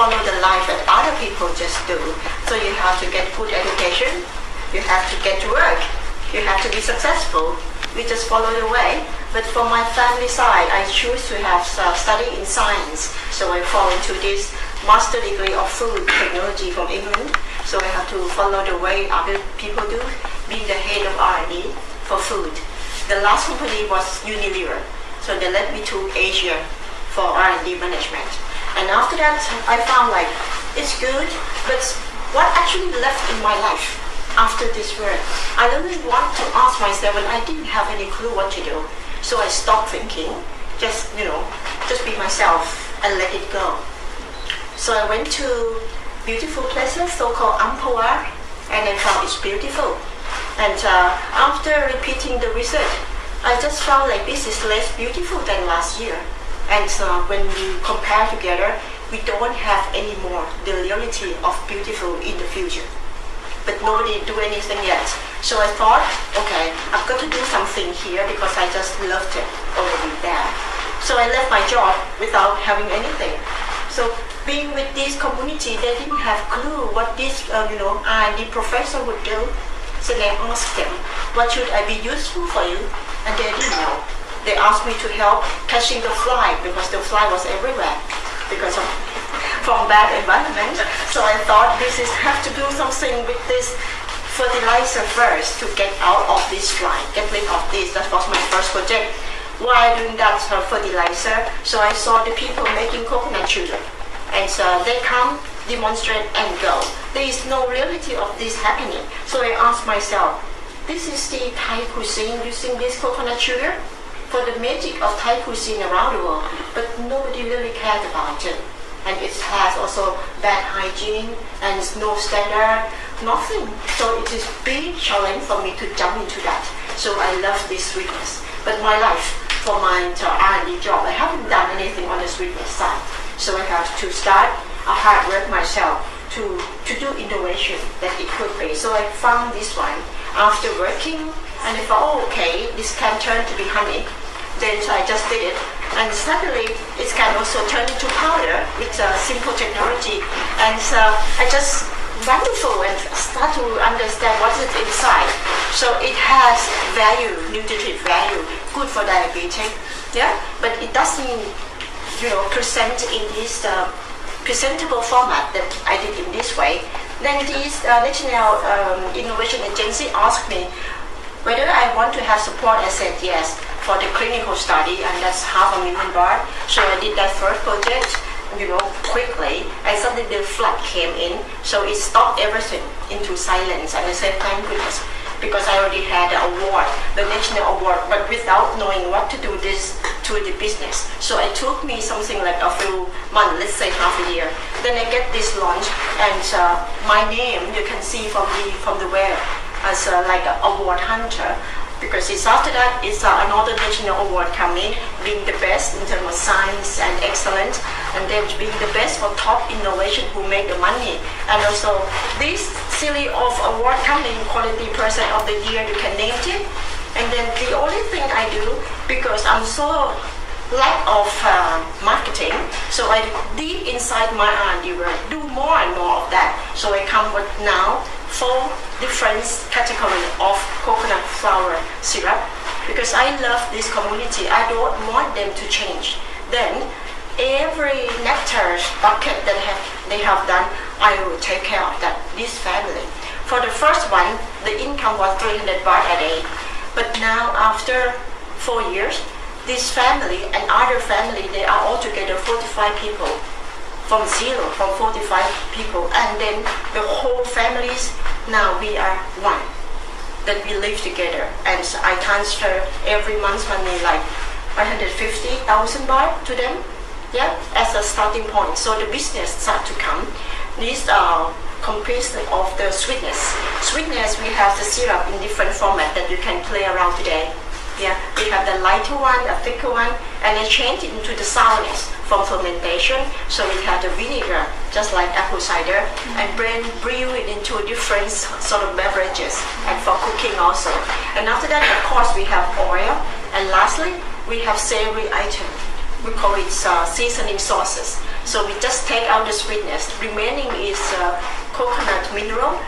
follow the life that other people just do. So you have to get good education, you have to get to work, you have to be successful. We just follow the way. But for my family side, I choose to have study in science. So I fall into this master degree of food technology from England. So I have to follow the way other people do, being the head of R&D for food. The last company was Unilever. So they led me to Asia for R&D management. And after that, I found like, it's good, but what actually left in my life after this work? I really want to ask myself, and I didn't have any clue what to do. So I stopped thinking, just be myself and let it go. So I went to beautiful places, so-called Amphoe, and I found it's beautiful. And after repeating the research, I just found like this is less beautiful than last year. And when we compare together, we don't have any more the reality of beautiful in the future. But nobody do anything yet. So I thought, okay, I've got to do something here because I just loved it already there. So I left my job without having anything. So being with this community, they didn't have clue what this R&D professor would do. So they asked them, what should I be useful for you? And they didn't know. They asked me to help catching the fly because the fly was everywhere because of from bad environment. So I thought this is have to do something with this fertilizer first to get out of this fly, get rid of this. That was my first project. While doing that fertilizer, so I saw the people making coconut sugar, and so they come, demonstrate, and go. There is no reality of this happening. So I asked myself, this is the Thai cuisine using this coconut sugar for the magic of Thai cuisine around the world, but nobody really cared about it. And it has also bad hygiene and no standard, nothing. So it is big challenge for me to jump into that. So I love this sweetness. But my life, for my R&D job, I haven't done anything on the sweetness side. So I have to start a hard work myself to do innovation that it could be. So I found this one after working, and I thought, oh, okay, this can turn to be honey. Then so I just did it, and suddenly it can also turn into powder with simple technology. And I just wonderful and start to understand what is inside. So it has value, nutritive value, good for diabetes, yeah. But it doesn't, present in this presentable format that I did in this way. Then this National Innovation Agency asked me whether I want to have support. I said yes for the clinical study, and that's $500,000 baht. So I did that first project, quickly, and suddenly the flood came in, so it stopped everything into silence. And I said, thank goodness, because I already had the award, the national award, but without knowing what to do this to the business. So it took me something like a few months, let's say half a year. Then I get this launch, and my name you can see from the web as like an award hunter. Because it's after that, it's another national award coming, being the best in terms of science and excellence, and then being the best for top innovation who make the money. And also this series of award coming, quality person of the year, you can name it. And then the only thing I do, because I'm so lack of marketing, so I deep inside my R&D work, do more and more of that. So I come with now 4 different categories of coconut flour syrup, because I love this community. I don't want them to change. Then every nectar bucket that they have done, I will take care of that, this family. For the first one, the income was 300 baht a day. But now after 4 years, this family and other family, they are altogether 45 people. From zero, from 45 people, and then the whole families, now we are one, that we live together. And so I transfer every month money like 150,000 baht to them, yeah, as a starting point. So the business start to come. These are comprised of the sweetness. Sweetness, we have the syrup in different format that you can play around today. Yeah, we have the lighter one, a thicker one, and I change it into the sourness from fermentation. So we have the vinegar, just like apple cider, and brew it into different sort of beverages, and for cooking also. And after that, of course, we have oil, and lastly, we have savory item. We call it seasoning sauces. So we just take out the sweetness. Remaining is coconut mineral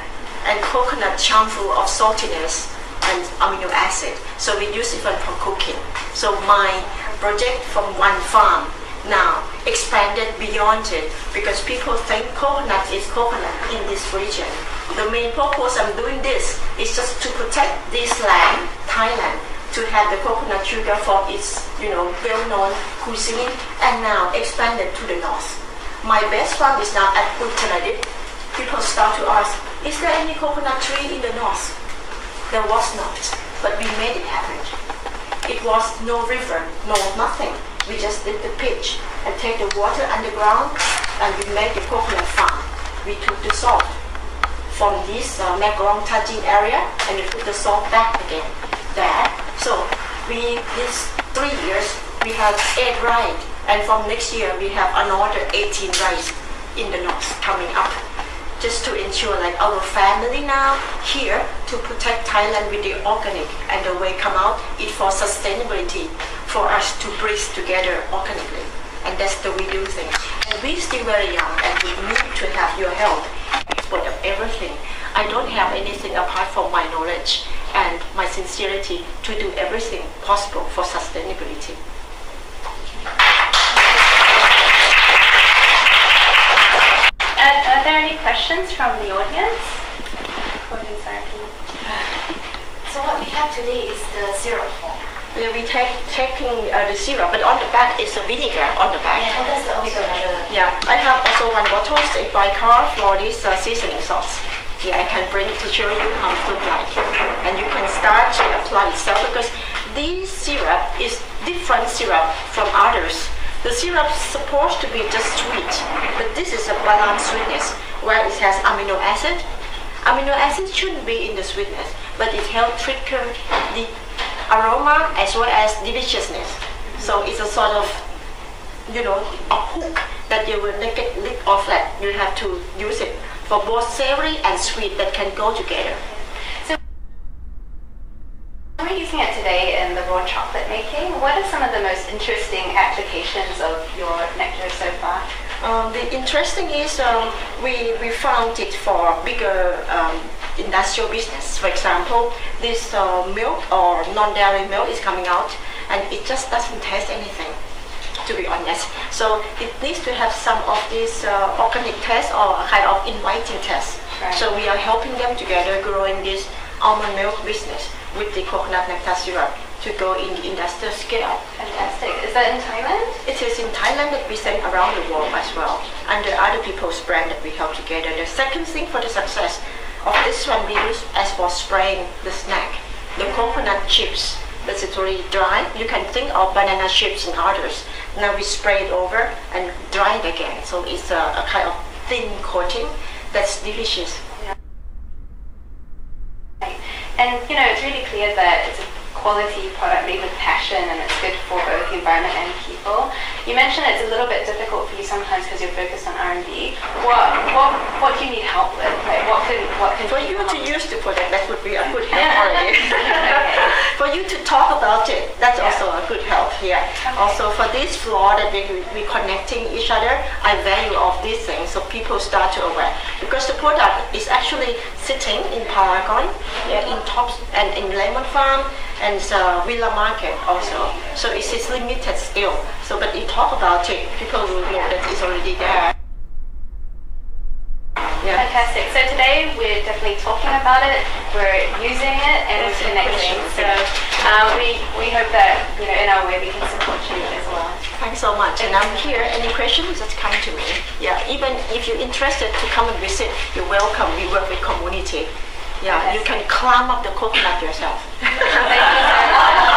and coconut charm full of saltiness and amino acid. So we use it for cooking. So my project from one farm now expanded beyond it because people think coconut is coconut in this region. The main purpose I'm doing this is just to protect this land, Thailand, to have the coconut sugar for its well-known cuisine, and now expanded to the north. My best farm is now at Uttaradit. People start to ask, is there any coconut tree in the north? There was not, but we made it happen. It was no river, no nothing. We just did the pitch and take the water underground, and we made the coconut farm. We took the salt from this Nagrong Tajin area, and we put the salt back again there. So these 3 years, we have 8 rice, and from next year, we have another 18 rice in the north coming up, just to ensure like our family now here to protect Thailand with the organic, and the way come out is for sustainability, for us to breathe together organically, and that's the we do thing. And we still very young, and we need to have your help, export of everything. I don't have anything apart from my knowledge and my sincerity to do everything possible for sustainability. Are there any questions from the audience? So what we have today is the syrup form. Yeah, we taking the syrup, but on the back is a vinegar on the back. Yeah, and that's also another. Yeah, I have also one bottle by car for this seasoning sauce. Yeah, I can bring it to show you how it looks like. And you can start to apply itself because this syrup is different syrup from others. The syrup is supposed to be just sweet, but this is a balanced sweetness where it has amino acid. Amino acid shouldn't be in the sweetness, but it helps trigger the aroma as well as deliciousness. So it's a sort of, a hook that you will get rid of that. You have to use it for both savory and sweet that can go together. So we're using it today in the raw chocolate making. What are some of the most interesting applications of your nectar so far? The interesting is we found it for bigger industrial business. For example, this milk or non-dairy milk is coming out, and it just doesn't taste anything, to be honest. So it needs to have some of this organic taste or a kind of inviting taste. Right. So we are helping them together growing this almond milk business with the coconut nectar syrup to go in the industrial scale. Fantastic. Is that in Thailand? It is in Thailand that we send around the world as well, under other people's brand that we help together. The second thing for the success of this one we use as for spraying the snack, the coconut chips. That's it already dry. You can think of banana chips and others. Now we spray it over and dry it again. So it's a kind of thin coating that's delicious. Yeah. And it's really clear that it's a quality product made with passion, and it's good for both the environment and people. You mentioned it's a little bit difficult for you sometimes because you're focused on R&D. What do you need help with? Like what can for you to use the product, that would be a good help already. Okay. For you to talk about it, that's also a good help here. Okay. Also for this floor that we connecting each other, I value of these things so people start to aware. Because the product is actually sitting in Paragon, in Tops and in Lemon Farm, and Villa Market also. So it is limited still. So but you talk about it, people will know that it's already there. Yeah. Fantastic. So today we're definitely talking about it, we're using it, and we're connecting. So we hope that in our way we can support you as well. Thanks so much. And I'm here. Any questions, just come to me. Yeah. Even if you're interested to come and visit, you're welcome. We work with community. Yeah. You can climb up the coconut yourself. Thank you so much.